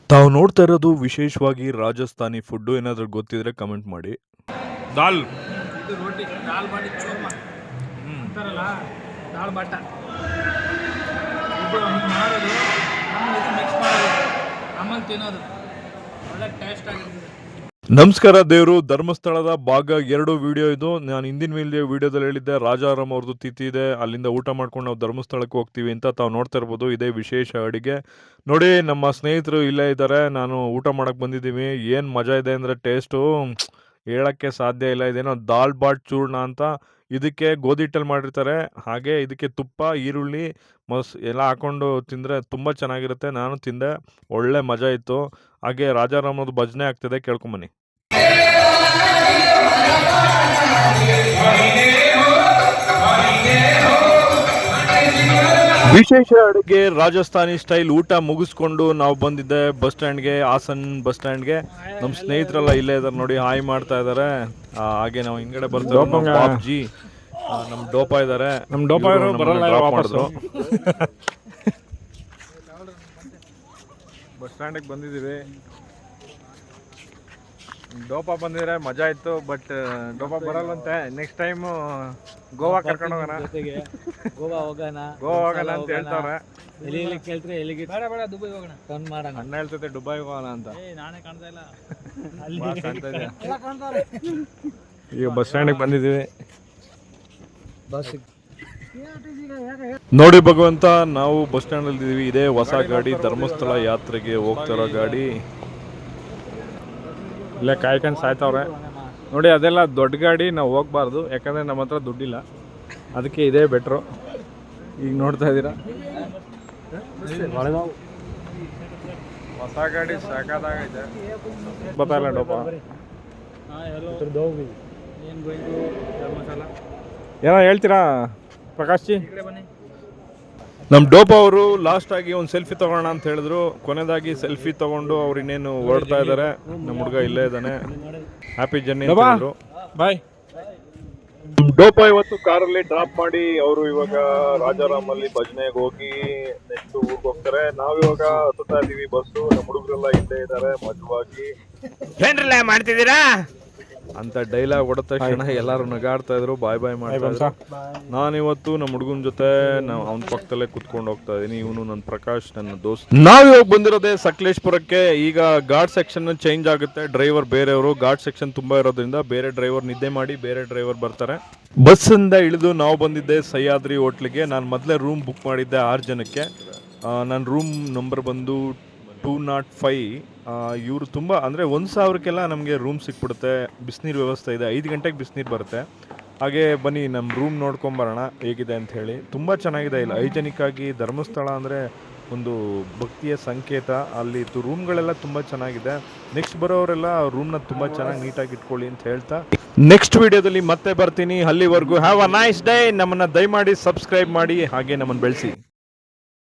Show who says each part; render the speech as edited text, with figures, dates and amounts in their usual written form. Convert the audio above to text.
Speaker 1: ತಾವು ನೋಡ್ತಾ ಇರೋದು ವಿಶೇಷವಾಗಿ ರಾಜಸ್ಥಾನಿ ಫುಡ್ಡು. ಏನಾದರೂ ಗೊತ್ತಿದ್ರೆ ಕಮೆಂಟ್ ಮಾಡಿ. ದಾಲ್
Speaker 2: ಇದು ರೋಟಿ ದಾಲ್ ಬಾಟಿ ಚೂರ್ಮ ಅಂತಾರಲ್ಲ, ದಾಲ್ ಬಾಟ ಇದು ಮಾಡೋದು, ಆಮೇಲೆ ಇದು ಮಿಕ್ಸ್ ಮಾಡೋದು, ಆಮೇಲೆ ತಿನ್ನೋದು. ಒಳ್ಳೆ ಟೇಸ್ಟ್ ಆಗಿರ್ತದೆ.
Speaker 1: ನಮಸ್ಕಾರ ದೇವರು. ಧರ್ಮಸ್ಥಳದ ಭಾಗ 2 ವಿಡಿಯೋ ಇದು. ನಾನು ಹಿಂದಿನ ವಿಡಿಯೋದಲ್ಲಿ ಹೇಳಿದ್ದೆ ರಾಜಾರಾಮ್ ಅವ್ರದ್ದು ತಿಥಿ ಇದೆ, ಅಲ್ಲಿಂದ ಊಟ ಮಾಡ್ಕೊಂಡು ನಾವು ಧರ್ಮಸ್ಥಳಕ್ಕೆ ಹೋಗ್ತೀವಿ ಅಂತ. ತಾವು ನೋಡ್ತಾ ಇರ್ಬೋದು ಇದೇ ವಿಶೇಷ ಅಡುಗೆ. ನೋಡಿ, ನಮ್ಮ ಸ್ನೇಹಿತರು ಇಲ್ಲೇ ಇದ್ದಾರೆ, ನಾನು ಊಟ ಮಾಡಕ್ಕೆ ಬಂದಿದ್ದೀವಿ. ಏನು ಮಜಾ ಇದೆ ಅಂದರೆ ಟೇಸ್ಟು ಹೇಳೋಕ್ಕೆ ಸಾಧ್ಯ ಇಲ್ಲ. ಇದೇನೋ ದಾಲ್ ಬಾಟ್ ಚೂರ್ಣ ಅಂತ. ಇದಕ್ಕೆ ಗೋಧಿ ಹಿಟ್ಟಲ್ಲಿ ಮಾಡಿರ್ತಾರೆ. ಹಾಗೆ ಇದಕ್ಕೆ ತುಪ್ಪ, ಈರುಳ್ಳಿ, ಎಲ್ಲ ಹಾಕ್ಕೊಂಡು ತಿಂದರೆ ತುಂಬ ಚೆನ್ನಾಗಿರುತ್ತೆ. ನಾನು ತಿಂದೆ, ಒಳ್ಳೆ ಮಜಾ ಇತ್ತು. ಹಾಗೆ ರಾಜಾರಾಮದು ಭಜನೆ ಆಗ್ತಿದೆ, ಕೇಳ್ಕೊಂಬನ್ನಿ. ವಿಶೇಷ ಅಡುಗೆ ರಾಜಸ್ಥಾನಿ ಸ್ಟೈಲ್ ಊಟ ಮುಗಿಸ್ಕೊಂಡು ನಾವು ಬಂದಿದ್ದೆ ಬಸ್ ಸ್ಟ್ಯಾಂಡ್ಗೆ, ಹಾಸನ್ ಬಸ್ ಸ್ಟ್ಯಾಂಡ್ಗೆ. ನಮ್ಮ ಸ್ನೇಹಿತರೆಲ್ಲ ಇಲ್ಲೇ ಇದ್ದಾರೆ ನೋಡಿ, ಹಾಯ್ ಮಾಡ್ತಾ ಇದ್ದಾರೆ. ಹಾಗೆ ನಾವು ಹಿಂಗಡೆ ಬರ್ತೀವಿ. ಬಾಬ್ಜಿ ನಮ್ಮ ಡೋಪ ಇದ್ದಾರೆ. ನಮ್ಮ ಡೋಪ ಮಾಡಿದ್ರು. ಬಸ್ ಸ್ಟ್ಯಾಂಡಿಗೆ ಬಂದಿದ್ದೀವಿ. ಡೋಪ ಬಂದಿದ್ರೆ ಮಜಾ ಇತ್ತು, ಬಟ್ ಡೋಪ ಬರಲ್ಲಂತೆ. ನೆಕ್ಸ್ಟ್ ಟೈಮು ಗೋವಾ ಕರ್ಕೊಂಡು ಹೋಗೋಣ,
Speaker 2: ಗೋವಾ ಹೋಗೋಣ
Speaker 1: ಅಂತ ಹೇಳ್ತಾರೆ.
Speaker 2: ಎಲ್ಲಿ ಕೇಳ್ತಾರೆ, ಎಲ್ಲಿಗೆ ಬೇಡ ಬೇಡ ದುಬೈ ಹೋಗೋಣ ಕನ್ ಮಾಡೋಣ.
Speaker 1: ಅಣ್ಣ ಹೇಳ್ತೈತೆ ದುಬೈ ಹೋಗೋಣ ಅಂತ.
Speaker 2: ನಾನೇ ಕಾಣ್ತಾ ಇಲ್ಲ,
Speaker 1: ಕಾಣ್ತಾ ಇದೆ. ಈಗ ಬಸ್ ಸ್ಟ್ಯಾಂಡಿಗೆ ಬಂದಿದ್ದೀವಿ. ನೋಡಿ ಭಗವಂತ, ನಾವು ಬಸ್ ಸ್ಟ್ಯಾಂಡಲ್ಲಿ ಇದ್ದೀವಿ. ಇದೇ ಹೊಸ ಗಾಡಿ, ಧರ್ಮಸ್ಥಳ ಯಾತ್ರೆಗೆ ಹೋಗ್ತಿರೋ ಗಾಡಿ. ಇಲ್ಲೇ ಕಾಯ್ಕೊಂಡು ಸಾಯ್ತವ್ರೆ ನೋಡಿ. ಅದೆಲ್ಲ ದೊಡ್ಡ ಗಾಡಿ, ನಾವು ಹೋಗ್ಬಾರ್ದು, ಯಾಕಂದರೆ ನಮ್ಮ ಹತ್ರ ದುಡ್ಡಿಲ್ಲ. ಅದಕ್ಕೆ ಇದೇ ಬೆಟ್ರು. ಈಗ ನೋಡ್ತಾ ಇದ್ದೀರಾ ಹೊಸ ಗಾಡಿ ಸಾಕಾಗೈತೆ. ಗೊತ್ತಾಗಲ್ಲ ಡೋಪ ಏನೋ ಹೇಳ್ತೀರಾ ಪ್ರಕಾಶ್ ಜಿ? ನಮ್ಮ ಡೋಪ ಅವರು ಲಾಸ್ಟ್ ಆಗಿ ಒಂದು ಸೆಲ್ಫಿ ತಗೋಣ ಅಂತ ಹೇಳಿದ್ರು. ಕೊನೆಯದಾಗಿ ಸೆಲ್ಫಿ ತಗೊಂಡು ಅವ್ರು ಇನ್ನೇನು ಹೊರಡ್ತಾ ಇದ್ದಾರೆ. ನಮ್ಮ ಹುಡುಗ ಇಲ್ಲೇ ಇದ್ದಾನೆ. ಹ್ಯಾಪಿ ಜರ್ನಿ ಬಾಯ್. ಡೋಪ ಇವತ್ತು ಕಾರಲ್ಲಿ ಡ್ರಾಪ್ ಮಾಡಿ ಅವರು ಇವಾಗ ರಾಜಾರಾಮಲ್ಲಿ ಭಜನೆಗೆ ಹೋಗಿ ನೆಕ್ಸ್ಟ್ ಊರಿಗೆ ಹೋಗ್ತಾರೆ. ನಾವಿವಾಗ ಹತ್ತುತ್ತಾ ಇದೀವಿ ಬಸ್ಸು. ನಮ್ಮ ಹುಡುಗರೆಲ್ಲ ಇಲ್ಲೇ ಇದ್ದಾರೆ ಮಜವಾಗಿ.
Speaker 2: ಏನ್ರಲ್ಲ ಮಾಡ್ತಿದ್ದೀರಾ
Speaker 1: ಅಂತ ಡೈಲಾಗ್ ಹೊಡೆದ ತಕ್ಷಣ ಎಲ್ಲರೂ ನಗಾಡ್ತಾ ಇದ್ರು, ಬಾಯ್ ಬಾಯ್ ಮಾಡ್ತಾ ಇದ್ರು. ನಾನಿವತ್ತು ನಮ್ಮ ಹುಡುಗನ ಜೊತೆ ಅವನ ಪಕ್ಕದಲ್ಲೇ ಕುತ್ಕೊಂಡು ಹೋಗ್ತಾ ಇದೀನಿ. ಇವನು ನನ್ನ ಪ್ರಕಾಶ್, ನನ್ನ ದೋಸ್ತ್. ನಾವಿವಾಗ ಬಂದಿರೋದೇ ಸಕಲೇಶ್ಪುರಕ್ಕೆ. ಈಗ ಘಾಟ್ ಸೆಕ್ಷನ್ ಚೇಂಜ್ ಆಗುತ್ತೆ. ಡ್ರೈವರ್ ಬೇರೆಯವರು, ಘಾಟ್ ಸೆಕ್ಷನ್ ತುಂಬಾ ಇರೋದ್ರಿಂದ ಬೇರೆ ಡ್ರೈವರ್ ನಿದ್ದೆ ಮಾಡಿ ಬೇರೆ ಡ್ರೈವರ್ ಬರ್ತಾರೆ. ಬಸ್ಸಿಂದ ಇಳಿದು ನಾವು ಬಂದಿದ್ದೆ ಸಹ್ಯಾದ್ರಿ ಹೋಟ್ಲಿಗೆ. ನಾನು ಮೊದಲೇ ರೂಮ್ ಬುಕ್ ಮಾಡಿದ್ದೆ 6 ಜನಕ್ಕೆ. ನನ್ನ ರೂಮ್ ನಂಬರ್ ಬಂದು 205. ಇವರು ತುಂಬ ಅಂದರೆ 1,000ಕ್ಕೆಲ್ಲ ನಮಗೆ ರೂಮ್ ಸಿಕ್ಬಿಡುತ್ತೆ. ಬಿಸಿನೀರು ವ್ಯವಸ್ಥೆ ಇದೆ, 5 ಗಂಟೆಗೆ ಬಿಸಿನೀರು ಬರುತ್ತೆ. ಹಾಗೆ ಬನ್ನಿ ನಮ್ಮ ರೂಮ್ ನೋಡ್ಕೊಂಬರೋಣ ಹೇಗಿದೆ ಅಂತ ಹೇಳಿ. ತುಂಬ ಚೆನ್ನಾಗಿದೆ. ಇಲ್ಲ ಹೈಜೆನಿಕ್ ಆಗಿ. ಧರ್ಮಸ್ಥಳ ಅಂದರೆ ಒಂದು ಭಕ್ತಿಯ ಸಂಕೇತ. ಅಲ್ಲಿ ರೂಮ್ಗಳೆಲ್ಲ ತುಂಬ ಚೆನ್ನಾಗಿದೆ. ನೆಕ್ಸ್ಟ್ ಬರೋರೆಲ್ಲ ರೂಮ್ನ ತುಂಬ ಚೆನ್ನಾಗಿ ನೀಟಾಗಿ ಇಟ್ಕೊಳ್ಳಿ ಅಂತ ಹೇಳ್ತಾ ನೆಕ್ಸ್ಟ್ ವಿಡಿಯೋದಲ್ಲಿ ಮತ್ತೆ ಬರ್ತೀನಿ. ಅಲ್ಲಿವರೆಗೂ ಹ್ಯಾವ್ ಅ ನೈಸ್ ಡೇ. ನಮ್ಮನ್ನು ದಯಮಾಡಿ ಸಬ್ಸ್ಕ್ರೈಬ್ ಮಾಡಿ, ಹಾಗೆ ನಮ್ಮನ್ನು ಬೆಳೆಸಿ.